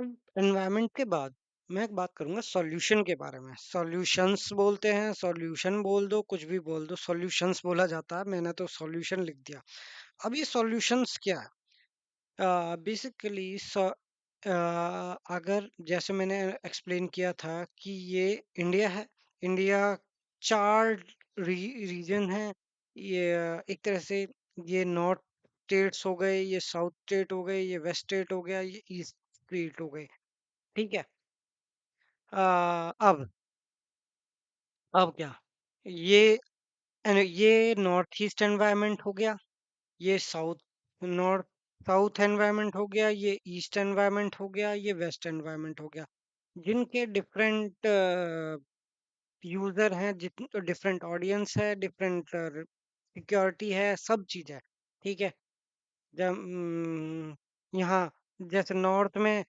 Environment के बाद मैं एक बात करूंगा सॉल्यूशन के बारे में। सॉल्यूशंस बोलते हैं, सॉल्यूशन बोल दो, कुछ भी बोल दो, सॉल्यूशंस बोला जाता है। मैंने तो सॉल्यूशन लिख दिया। अब ये सॉल्यूशंस क्या है? बेसिकली अगर जैसे मैंने एक्सप्लेन किया था कि ये इंडिया है। इंडिया चार रीजन है। ये एक तरह से ये नॉर्थ स्टेट्स हो गए, ये साउथ स्टेट हो गए, ये वेस्ट स्टेट हो गया, ये ईस्ट स्टेट हो गए। ठीक है। अब क्या ये ये नॉर्थ ईस्ट एनवायरनमेंट हो गया, ये नॉर्थ साउथ एनवायरनमेंट हो गया, ये ईस्ट एनवायरनमेंट हो गया, ये वेस्ट एनवायरनमेंट हो गया। जिनके डिफरेंट यूजर हैं, जितने डिफरेंट ऑडियंस है, डिफरेंट सिक्योरिटी है, सब चीज है। ठीक है। जब यहाँ जैसे नॉर्थ में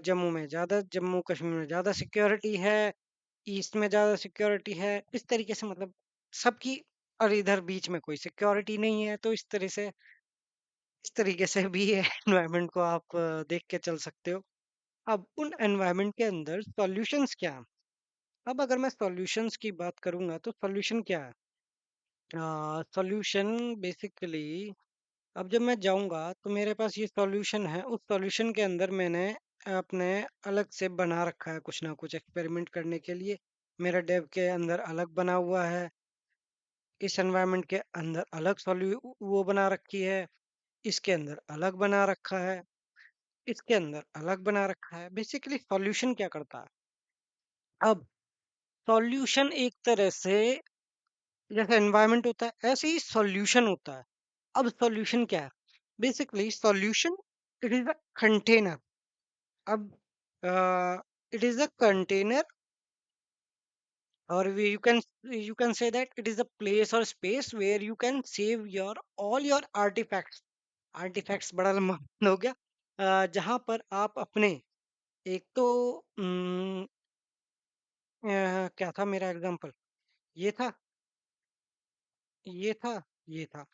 जम्मू में ज्यादा, जम्मू कश्मीर में ज्यादा सिक्योरिटी है, ईस्ट में ज्यादा सिक्योरिटी है, इस तरीके से मतलब सबकी। और इधर बीच में कोई सिक्योरिटी नहीं है, तो इस तरीके से भी एनवायरनमेंट को आप देख के चल सकते हो। अब उन एनवायरनमेंट के अंदर सॉल्यूशंस क्या है? अब अगर मैं सॉल्यूशंस की बात करूंगा तो सॉल्यूशन क्या है? सॉल्यूशन बेसिकली, अब जब मैं जाऊंगा तो मेरे पास ये सॉल्यूशन है। उस सॉल्यूशन के अंदर मैंने अपने अलग से बना रखा है कुछ ना कुछ एक्सपेरिमेंट करने के लिए। मेरा डेव के अंदर अलग बना हुआ है, इस एनवायरनमेंट के अंदर अलग सॉल्यू वो बना रखी है, इसके अंदर अलग बना रखा है, इसके अंदर अलग बना रखा है। बेसिकली सॉल्यूशन क्या करता है? अब सॉल्यूशन एक तरह से जैसे एनवायरनमेंट होता है ऐसे ही सॉल्यूशन होता है। अब सॉल्यूशन क्या है? Basically solution, it is a container. अब it is a container, or you can say that it is a place or space where you can save your all your artifacts। Artifacts बड़ा लंबा हो गया। जहां पर आप अपने एक तो क्या था मेरा एग्जांपल? ये था, ये था, ये था।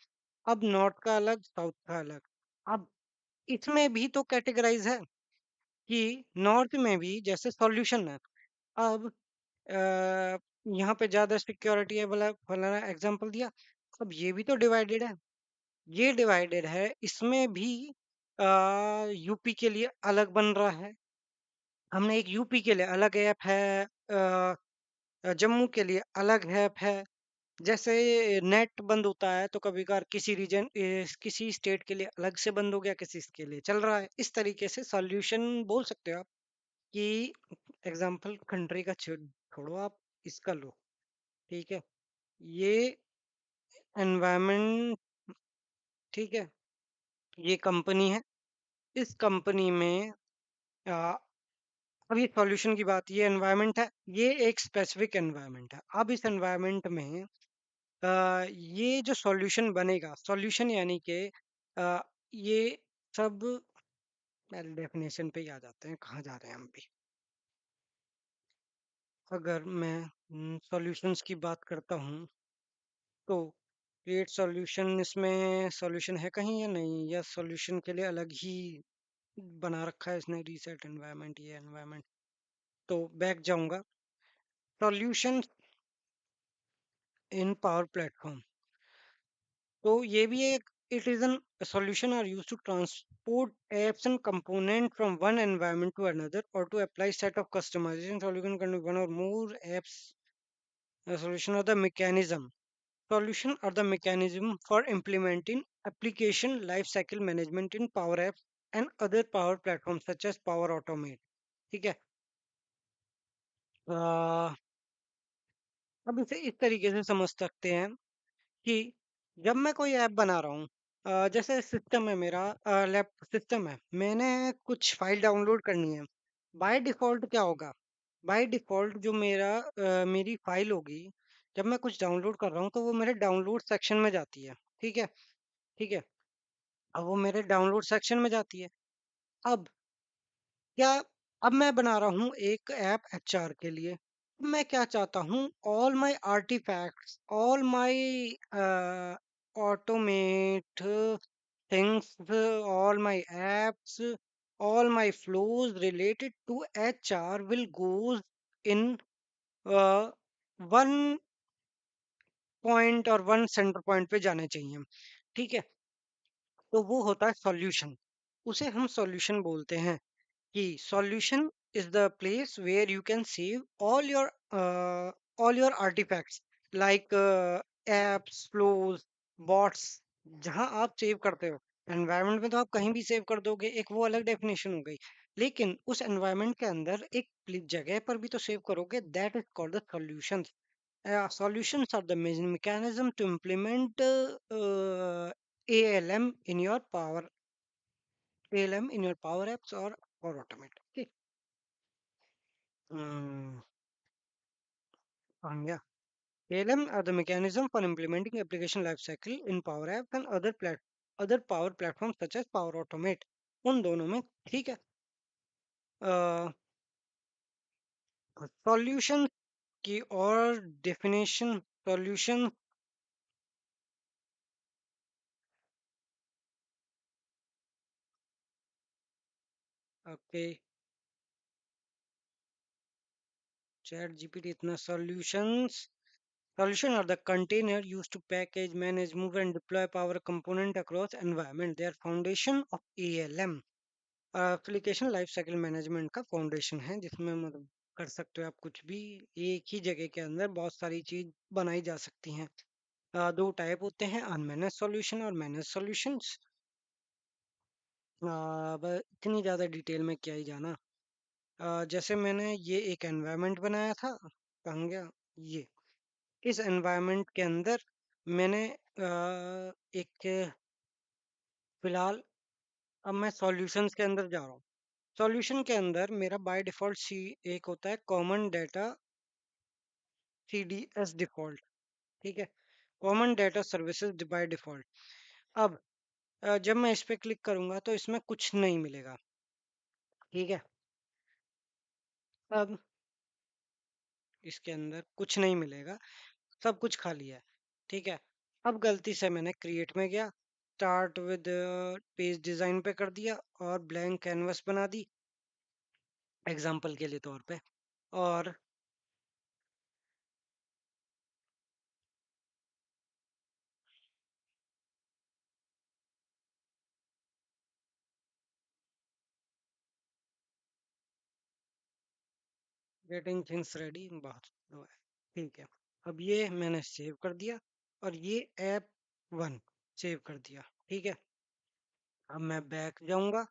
अब नॉर्थ का अलग, साउथ का अलग। अब इसमें भी तो कैटेगराइज है कि नॉर्थ में भी जैसे सॉल्यूशन है। अब यहाँ पे ज्यादा सिक्योरिटी है, बोला फलाना एग्जांपल दिया। अब ये भी तो डिवाइडेड है, ये डिवाइडेड है, इसमें भी यूपी के लिए अलग बन रहा है। हमने एक यूपी के लिए अलग ऐप है, जम्मू के लिए अलग ऐप है। जैसे नेट बंद होता है तो कभी कभार किसी रीजन, किसी स्टेट के लिए अलग से बंद हो गया, किसी के लिए चल रहा है। इस तरीके से सॉल्यूशन बोल सकते हो आप कि एग्जांपल कंट्री का छोड़ो, आप इसका लो। ठीक है। ये एनवायरनमेंट, ठीक है, ये कंपनी है। इस कंपनी में आ, अब ये सॉल्यूशन की बात, ये एनवायरनमेंट है, ये एक स्पेसिफिक एनवायरनमेंट है। अब इस एनवायरनमेंट में ये जो सॉल्यूशन बनेगा, सॉल्यूशन यानी कि आ, ये सब पहले डेफिनेशन पे ही आ जाते हैं, कहाँ जा रहे हैं हम भी। अगर मैं सॉल्यूशंस की बात करता हूँ तो क्रिएट सॉल्यूशन, इसमें सॉल्यूशन है कहीं या नहीं, या सॉल्यूशन के लिए अलग ही बना रखा है इसने, रीसेट एनवायरनमेंट, ये एनवायरनमेंट। तो बैक जाऊंगा, सॉल्यूशन इन पावर प्लेटफॉर्म। तो ये भी एक, it is an solution are used to transport apps and component from one environment to another or to apply set of customization. Solution can be one or more apps. The solution or the mechanism. Solution are the mechanism for implementing application lifecycle management in Power Apps and other Power platforms such as Power Automate। ठीक है। अह, अब इसे इस तरीके से समझ सकते हैं कि जब मैं कोई ऐप बना रहा हूँ, जैसे सिस्टम है मेरा, लैप सिस्टम है, मैंने कुछ फाइल डाउनलोड करनी है। बाय डिफॉल्ट क्या होगा? बाय डिफॉल्ट जो मेरी फाइल होगी, जब मैं कुछ डाउनलोड कर रहा हूँ तो वो मेरे डाउनलोड सेक्शन में जाती है। ठीक है। ठीक है। अब वो मेरे डाउनलोड सेक्शन में जाती है। अब क्या, अब मैं बना रहा हूँ एक ऐप एचआर के लिए। मैं क्या चाहता हूँ, all my artifacts, all my automate things, all my apps, all my flows related to HR will goes in uh, one point और वन सेंटर पॉइंट पे जाने चाहिए। ठीक है, तो वो होता है सॉल्यूशन। उसे हम सॉल्यूशन बोलते हैं कि solution is the place where you can save all your artifacts like apps, flows, bots, जहां आप सेव करते हो। एनवायरनमेंट में तो आप कहीं भी सेव कर दोगे, एक वो अलग डेफिनेशन हो गई। लेकिन उस एनवायरनमेंट के अंदर एक जगह पर भी तो सेव करोगे, that is called the solutions. Solutions are the mechanism to implement ALM in your power ALM in your power apps or automate. Okay. Mm, yeah. ALM are the mechanism for implementing application lifecycle in Power Apps and other power platforms such as Power Automate. उन दोनों में ठीक है। Solution की और definition solution okay chat GPT इतना solution are the container used to package manage move and deploy power component across environment. They are foundation of ALM, application life cycle management का foundation है, जिसमें मतलब कर सकते हो आप कुछ भी। एक ही जगह के अंदर बहुत सारी चीज बनाई जा सकती हैं। दो टाइप होते हैं, अनमैनेज सॉल्यूशन और मैनेज सॉल्यूशंस। अब इतनी ज़्यादा डिटेल में क्या ही जाना। जैसे मैंने ये एक एनवायरनमेंट बनाया था, कहाँ गया ये, इस एनवायरनमेंट के अंदर मैंने एक फिलहाल, अब मैं सॉल्यूशंस के अंदर जा रहा हूँ। सॉल्यूशन के अंदर मेरा बाय डिफॉल्ट सी एक होता है कॉमन डाटा, CDS डिफॉल्ट। ठीक है, common data services by default. अब जब मैं इस पे क्लिक करूंगा तो इसमें कुछ नहीं मिलेगा। ठीक है, अब इसके अंदर कुछ नहीं मिलेगा, सब कुछ खाली है। ठीक है, अब गलती से मैंने क्रिएट में गया, स्टार्ट विद पेज डिजाइन पे कर दिया और ब्लैंक कैनवस बना दी एग्जाम्पल के लिए तौर पे। और गेटिंग थिंग्स रेडी बहुत slow है। ठीक है, अब ये मैंने सेव कर दिया और ये ऐप वन सेव कर दिया। ठीक है, अब मैं बैक जाऊंगा,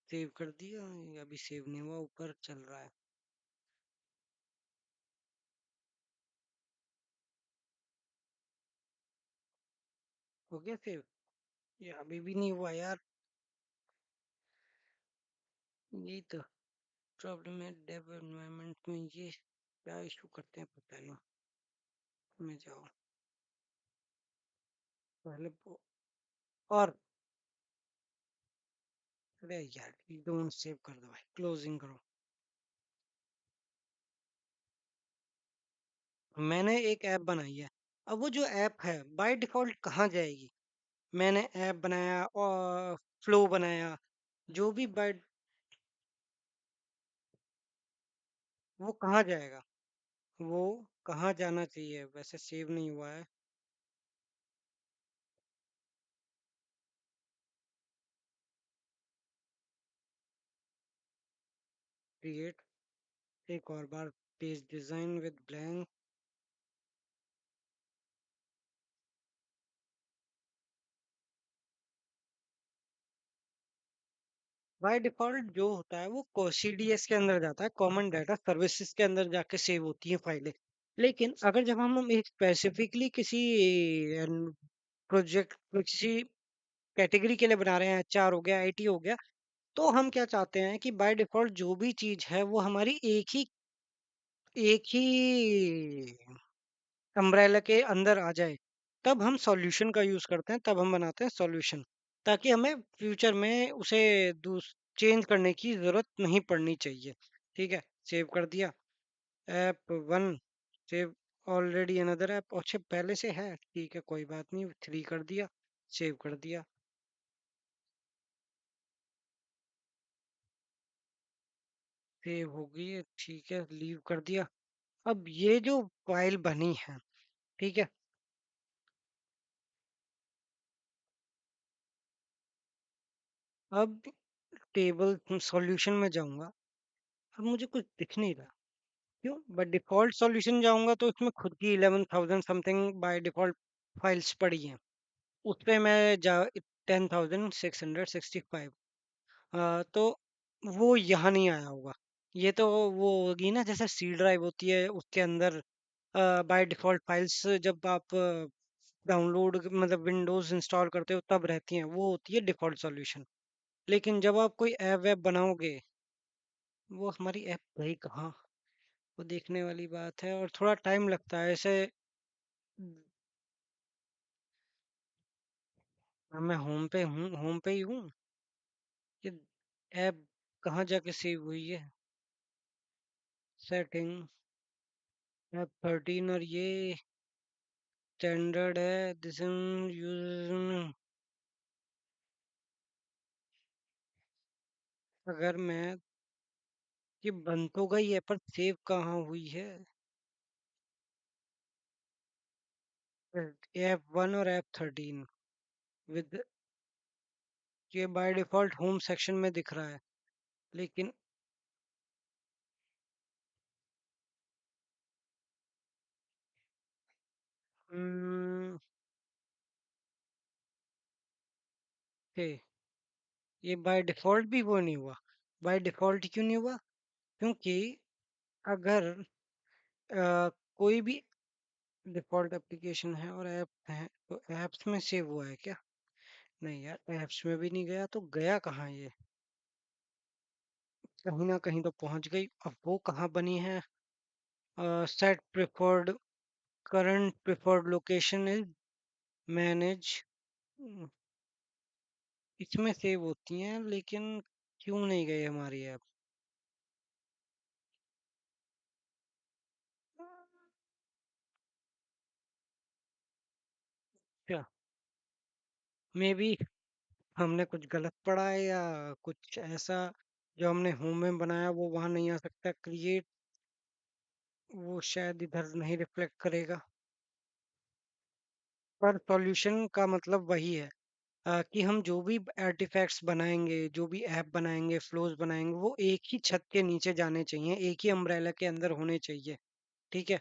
सेव कर दिया, ये अभी सेव नहीं हुआ, ऊपर चल रहा है। हो गया सेव, ये अभी भी नहीं हुआ यार। यही तो प्रॉब्लम है डेव एनवायरनमेंट में, ये क्या इशू करते हैं पता नहीं। में जाओ पहले और अरे यार डोंट सेव कर दो भाई, क्लोजिंग करो। मैंने एक ऐप बनाई है, अब वो जो ऐप है बाय डिफॉल्ट कहाँ जाएगी? मैंने ऐप बनाया और फ्लो बनाया, जो भी बाय, वो कहाँ जाएगा? वो कहाँ जाना चाहिए? वैसे सेव नहीं हुआ है। क्रिएट एक और बार page design with blank. By default जो होता है वो CDS के अंदर जाता है, कॉमन डाटा सर्विसेज के अंदर जाके सेव होती है फाइलें। लेकिन अगर जब हम एक स्पेसिफिकली किसी प्रोजेक्ट किसी कैटेगरी के लिए बना रहे हैं, HR हो गया, IT हो गया, तो हम क्या चाहते हैं कि बाय डिफॉल्ट जो भी चीज है वो हमारी एक ही अम्ब्रेला के अंदर आ जाए। तब हम सॉल्यूशन का यूज करते हैं, तब हम बनाते हैं सॉल्यूशन, ताकि हमें फ्यूचर में उसे चेंज करने की जरूरत नहीं पड़नी चाहिए। ठीक है, सेव कर दिया app one, save already another app, अच्छा पहले से है, ठीक है कोई बात नहीं, थ्री कर दिया, सेव कर दिया। सेव हो गई है, ठीक है, लीव कर दिया। अब ये जो फाइल बनी है, ठीक है, अब टेबल सॉल्यूशन में जाऊंगा। अब मुझे कुछ दिख नहीं रहा, क्यों? बट डिफॉल्ट सॉल्यूशन जाऊंगा तो इसमें खुद की 11,000 समथिंग बाय डिफॉल्ट फाइल्स पड़ी हैं। उस पे मैं जा 10,665। तो वो यहाँ नहीं आया होगा। ये तो वो होगी ना, जैसे सी ड्राइव होती है उसके अंदर बाय डिफॉल्ट फाइल्स जब आप डाउनलोड मतलब विंडोज इंस्टॉल करते हो तब रहती हैं, वो होती है डिफॉल्ट सॉल्यूशन। लेकिन जब आप कोई ऐप वैप बनाओगे, वो हमारी ऐप गई कहाँ, वो देखने वाली बात है और थोड़ा टाइम लगता है ऐसे। मैं होम पे हूँ, होम पे ही हूँ। ये ऐप कहाँ जाके सेव हुई है? सेटिंग, ऐप 13, और ये स्टैंडर्ड है, दिस यूज। अगर मैं, ये बन तो गई है पर सेव कहाँ हुई है? ऐप 1 और ऐप 13 विद, ये बाय डिफॉल्ट होम सेक्शन में दिख रहा है, लेकिन हम्म, हे, ये बाय डिफॉल्ट भी वो नहीं हुआ। बाय डिफॉल्ट क्यों नहीं हुआ? क्योंकि अगर कोई भी डिफॉल्ट एप्लीकेशन है और ऐप है तो ऐप्स में सेव हुआ है क्या? नहीं यार, ऐप्स में भी नहीं गया, तो गया कहाँ ये? कहीं ना कहीं तो पहुंच गई। अब वो कहाँ बनी है? Set preferred, current preferred location is manage, इसमें सेव होती हैं, लेकिन क्यों नहीं गई हमारी ऐप? क्या, मे बी हमने कुछ गलत पढ़ा है या कुछ ऐसा, जो हमने होम में बनाया वो वहां नहीं आ सकता क्रिएट, वो शायद इधर नहीं रिफ्लेक्ट करेगा। पर सॉल्यूशन का मतलब वही है, कि हम जो भी आर्टिफैक्ट्स बनाएंगे, जो भी ऐप बनाएंगे, फ्लोज बनाएंगे, वो एक ही छत के नीचे जाने चाहिए, एक ही अम्ब्रेला के अंदर होने चाहिए। ठीक है।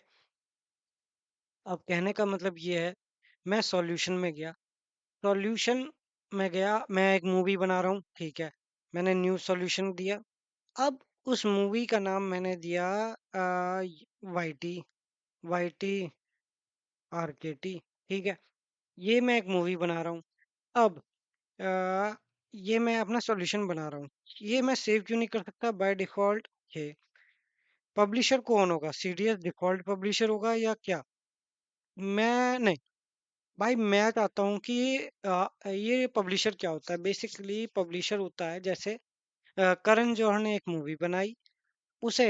अब कहने का मतलब ये है, मैं सॉल्यूशन में गया, सॉल्यूशन में गया, मैं एक मूवी बना रहा हूँ, ठीक है, मैंने न्यू सॉल्यूशन दिया। अब उस मूवी का नाम मैंने दिया Y T, Y T R K T, ठीक है। ये मैं एक मूवी बना रहा हूँ। अब आ, ये मैं अपना सॉल्यूशन बना रहा हूँ, ये मैं सेव क्यों नहीं कर सकता बाय डिफॉल्ट? ये पब्लिशर कौन होगा? सीडीएस डिफॉल्ट पब्लिशर होगा या क्या? मैं नहीं, भाई मैं चाहता हूँ कि ये पब्लिशर क्या होता है? बेसिकली पब्लिशर होता है जैसे करण जौहर ने एक मूवी बनाई, उसे,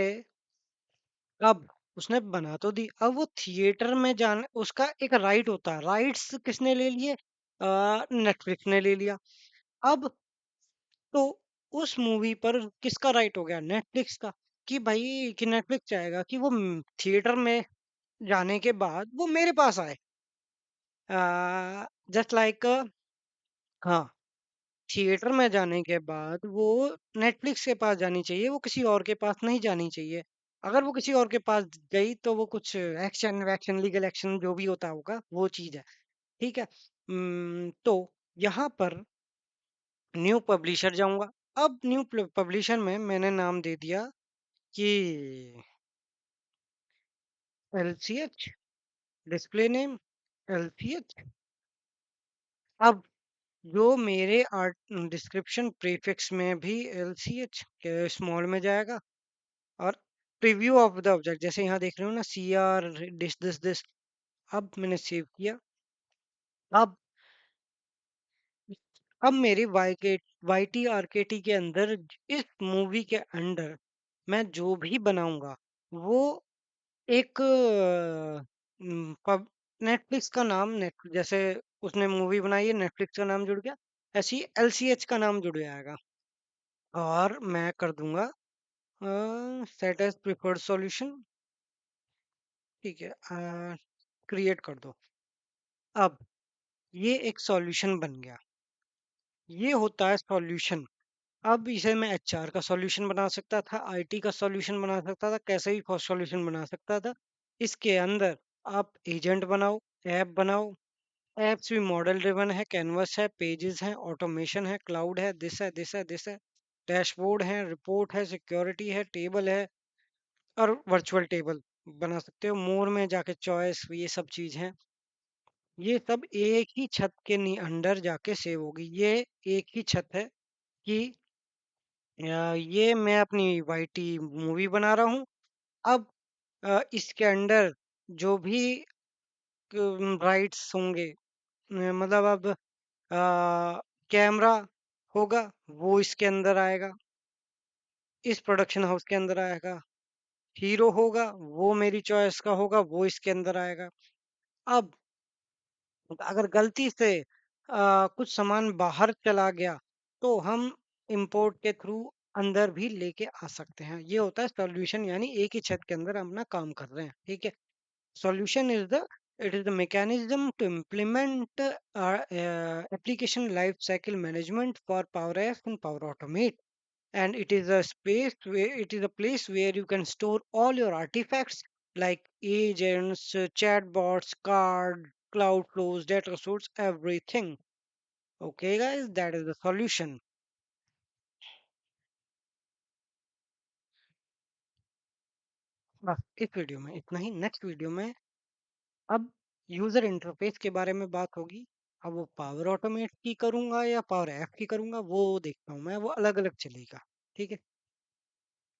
अब उसने बना तो दी, अब वो थिएटर में जाने उसका एक राइट होता है, राइट्स किसने ले लिए? नेटफ्लिक्स ने ले लिया। अब तो उस मूवी पर किसका राइट हो गया? नेटफ्लिक्स का। कि भाई कि नेटफ्लिक्स चाहेगा कि वो थिएटर में जाने के बाद वो मेरे पास आए, जस्ट लाइक, हाँ, थिएटर में जाने के बाद वो नेटफ्लिक्स के पास जानी चाहिए, वो किसी और के पास नहीं जानी चाहिए। अगर वो किसी और के पास गई तो वो कुछ एक्शन वैक्शन, लीगल एक्शन जो भी होता होगा, वो चीज है। ठीक है। तो यहाँ पर न्यू पब्लिशर जाऊंगा। अब न्यू पब्लिशर में मैंने नाम दे दिया कि LCH, डिस्प्ले नेम LCH। अब जो मेरे आर्ट डिस्क्रिप्शन प्रीफिक्स में भी LCH के स्मॉल में जाएगा, और प्रीव्यू ऑफ द ऑब्जेक्ट जैसे यहाँ देख रहे हो ना, CR दिस दिस दिस। अब मैंने सेव किया। अब अब मेरी Y T R K T के अंदर, इस मूवी के अंदर मैं जो भी बनाऊंगा वो एक पब नेटफ्लिक्स का नाम, नेट जैसे उसने मूवी बनाई है, नेटफ्लिक्स का नाम जुड़ गया, ऐसे ही LCH का नाम जुड़ जाएगा। और मैं कर दूंगा सेट एज प्रिफर्ड सॉल्यूशन। ठीक है, क्रिएट कर दो। अब ये एक सॉल्यूशन बन गया। ये होता है सॉल्यूशन। अब इसे मैं एचआर का सॉल्यूशन बना सकता था, आईटी का सॉल्यूशन बना सकता था, कैसे भी सॉल्यूशन बना सकता था। इसके अंदर आप एजेंट बनाओ, ऐप बनाओ। ऐप्स भी मॉडल ड्रिवन है, कैनवस है, पेजेस है, ऑटोमेशन है, क्लाउड है, दिस है, दिस है, दिस है, डैशबोर्ड है, रिपोर्ट है, सिक्योरिटी है, टेबल है, और वर्चुअल टेबल बना सकते हो। मोर में जाके चॉइस, ये सब चीज है। ये सब एक ही छत के अंडर जाके सेव होगी। ये एक ही छत है कि ये मैं अपनी वाईटी मूवी बना रहा हूँ। अब इसके अंडर जो भी राइट्स होंगे, मतलब अब कैमरा होगा वो इसके अंदर आएगा, इस प्रोडक्शन हाउस के अंदर आएगा। हीरो होगा वो मेरी चॉइस का होगा, वो इसके अंदर आएगा। अब अगर गलती से कुछ सामान बाहर चला गया तो हम इंपोर्ट के थ्रू अंदर भी लेके आ सकते हैं। ये होता है सॉल्यूशन, यानी एक ही छत के अंदर हम अपना काम कर रहे हैं। ठीक है। Solution is the mechanism to implement application life cycle management for Power Apps and Power Automate. And it is a space where it is a place where you can store all your artifacts like agents, chatbots, card, cloud flows, data source, everything. Okay, guys, that is the solution. बस इस video में इतना ही। Next video में अब user interface के बारे में बात होगी। अब वो पावर ऑटोमेट की करूंगा या पावर ऐप की करूंगा वो देखता हूँ मैं, वो अलग अलग चलेगा। ठीक है।